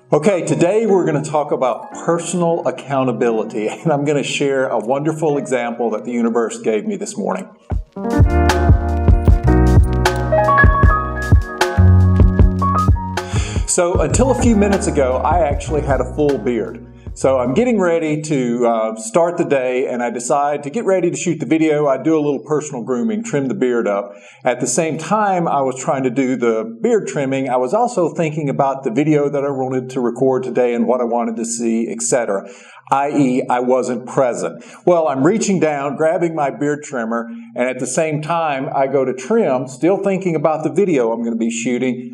Okay, today we're going to talk about personal accountability, and I'm going to share a wonderful example that the universe gave me this morning. So until a few minutes ago, I actually had a full beard. So I'm getting ready to start the day, and I decide to get ready to shoot the video. I do a little personal grooming, trim the beard up. At the same time I was trying to do the beard trimming, I was also thinking about the video that I wanted to record today and what I wanted to see, etc. i.e., I wasn't present. Well, I'm reaching down, grabbing my beard trimmer, and at the same time I go to trim, still thinking about the video I'm going to be shooting,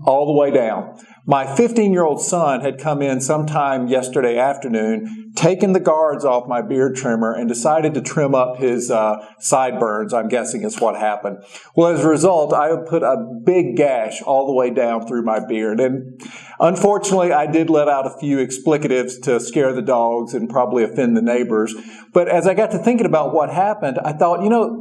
all the way down. My 15-year-old son had come in sometime yesterday afternoon, taken the guards off my beard trimmer, and decided to trim up his sideburns, I'm guessing is what happened. Well, as a result, I put a big gash all the way down through my beard. And unfortunately, I did let out a few explicatives to scare the dogs and probably offend the neighbors. But as I got to thinking about what happened, I thought,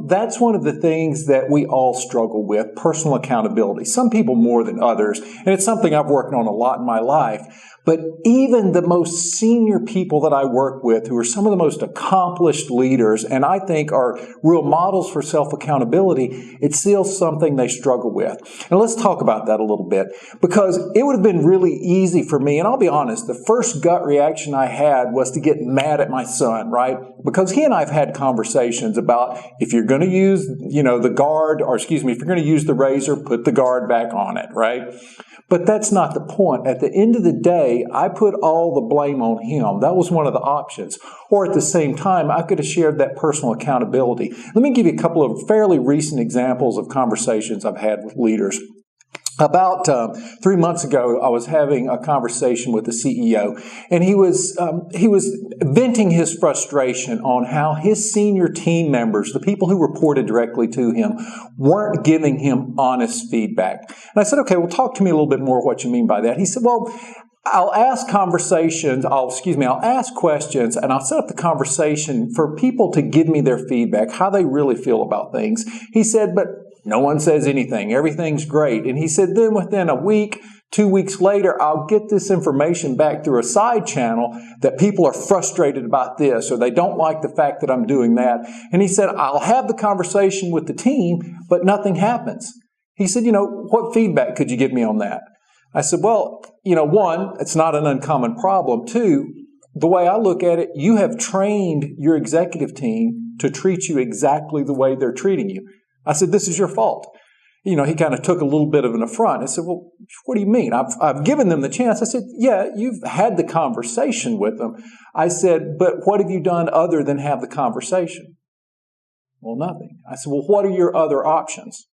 that's one of the things that we all struggle with, personal accountability. Some people more than others, and it's something I've worked on a lot in my life. But even the most senior people that I work with, who are some of the most accomplished leaders, and I think are real models for self-accountability, it's still something they struggle with. And let's talk about that a little bit, because it would have been really easy for me, and I'll be honest, the first gut reaction I had was to get mad at my son, right? Because he and I have had conversations about if you're going to use, the guard, if you're going to use the razor, put the guard back on it, right? But that's not the point. At the end of the day, I put all the blame on him. That was one of the options. Or at the same time, I could have shared that personal accountability. Let me give you a couple of fairly recent examples of conversations I've had with leaders. About 3 months ago, I was having a conversation with the CEO, and he was venting his frustration on how his senior team members, the people who reported directly to him, weren't giving him honest feedback. And I said, okay, well, talk to me a little bit more what you mean by that. He said, well, I'll ask questions, and I'll set up the conversation for people to give me their feedback, how they really feel about things. He said, but no one says anything. Everything's great. And he said, then within a week, 2 weeks later, I'll get this information back through a side channel that people are frustrated about this, or they don't like the fact that I'm doing that. And he said, I'll have the conversation with the team, but nothing happens. He said, what feedback could you give me on that? I said, well, one, it's not an uncommon problem. Two, the way I look at it, you have trained your executive team to treat you exactly the way they're treating you. I said, this is your fault. He kind of took a little bit of an affront. I said, well, what do you mean? I've given them the chance. I said, yeah, you've had the conversation with them. I said, but what have you done other than have the conversation? Well, nothing. I said, well, what are your other options?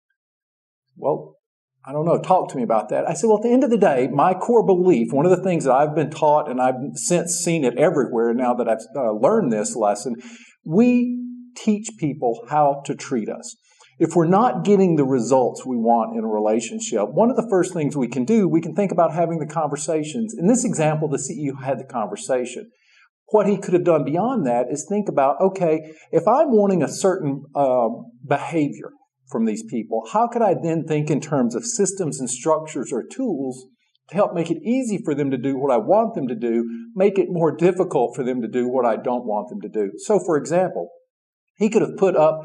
Well, I don't know. Talk to me about that. I said, well, at the end of the day, my core belief, one of the things that I've been taught, and I've since seen it everywhere now that I've learned this lesson, we teach people how to treat us. If we're not getting the results we want in a relationship, one of the first things we can do, we can think about having the conversations. In this example, the CEO had the conversation. What he could have done beyond that is think about, okay, if I'm wanting a certain behavior from these people, how could I then think in terms of systems and structures or tools to help make it easy for them to do what I want them to do, make it more difficult for them to do what I don't want them to do? So, for example, he could have put up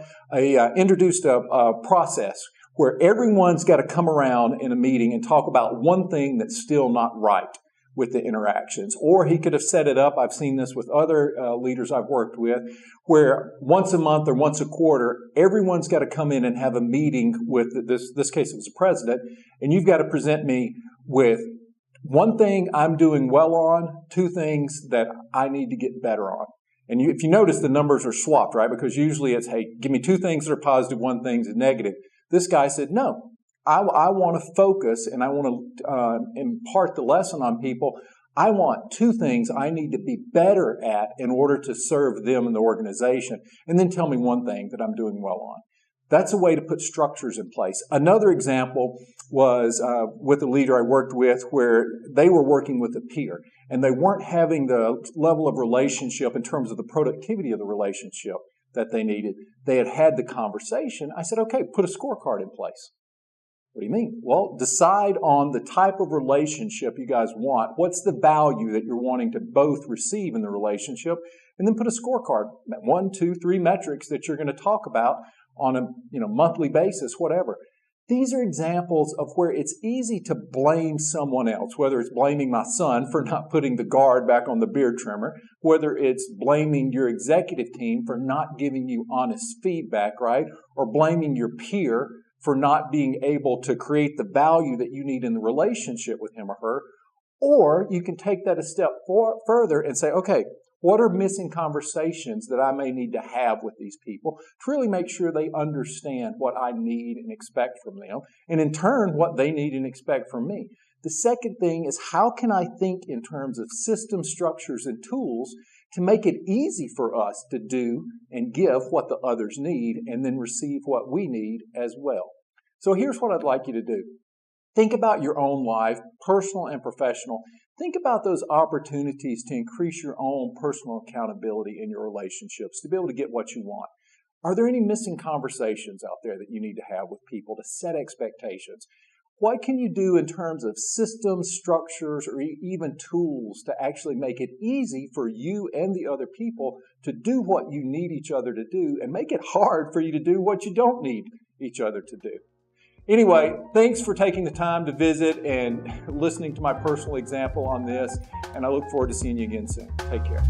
introduced a process where everyone's got to come around in a meeting and talk about one thing that's still not right with the interactions. Or he could have set it up, I've seen this with other leaders I've worked with, where once a month or once a quarter, everyone's got to come in and have a meeting with, this case it was the president, and you've got to present me with one thing I'm doing well on, two things that I need to get better on. And if you notice, the numbers are swapped, right? Because usually it's, hey, give me two things that are positive, one thing is negative. This guy said, no, I want to focus and I want to impart the lesson on people. I want two things I need to be better at in order to serve them in the organization. And then tell me one thing that I'm doing well on. That's a way to put structures in place. Another example was with a leader I worked with where they were working with a peer and they weren't having the level of relationship in terms of the productivity of the relationship that they needed. They had had the conversation. I said, okay, put a scorecard in place. What do you mean? Well, decide on the type of relationship you guys want. What's the value that you're wanting to both receive in the relationship? And then put a scorecard, 1, 2, 3 metrics that you're going to talk about on a monthly basis, whatever. These are examples of where it's easy to blame someone else, whether it's blaming my son for not putting the guard back on the beard trimmer, whether it's blaming your executive team for not giving you honest feedback, right? Or blaming your peer for not being able to create the value that you need in the relationship with him or her. Or you can take that a step further and say, okay, what are missing conversations that I may need to have with these people to really make sure they understand what I need and expect from them, and in turn, what they need and expect from me? The second thing is, how can I think in terms of system structures and tools to make it easy for us to do and give what the others need and then receive what we need as well? So here's what I'd like you to do. Think about your own life, personal and professional. Think about those opportunities to increase your own personal accountability in your relationships, to be able to get what you want. Are there any missing conversations out there that you need to have with people to set expectations? What can you do in terms of systems, structures, or even tools to actually make it easy for you and the other people to do what you need each other to do, and make it hard for you to do what you don't need each other to do? Anyway, thanks for taking the time to visit and listening to my personal example on this, and I look forward to seeing you again soon. Take care.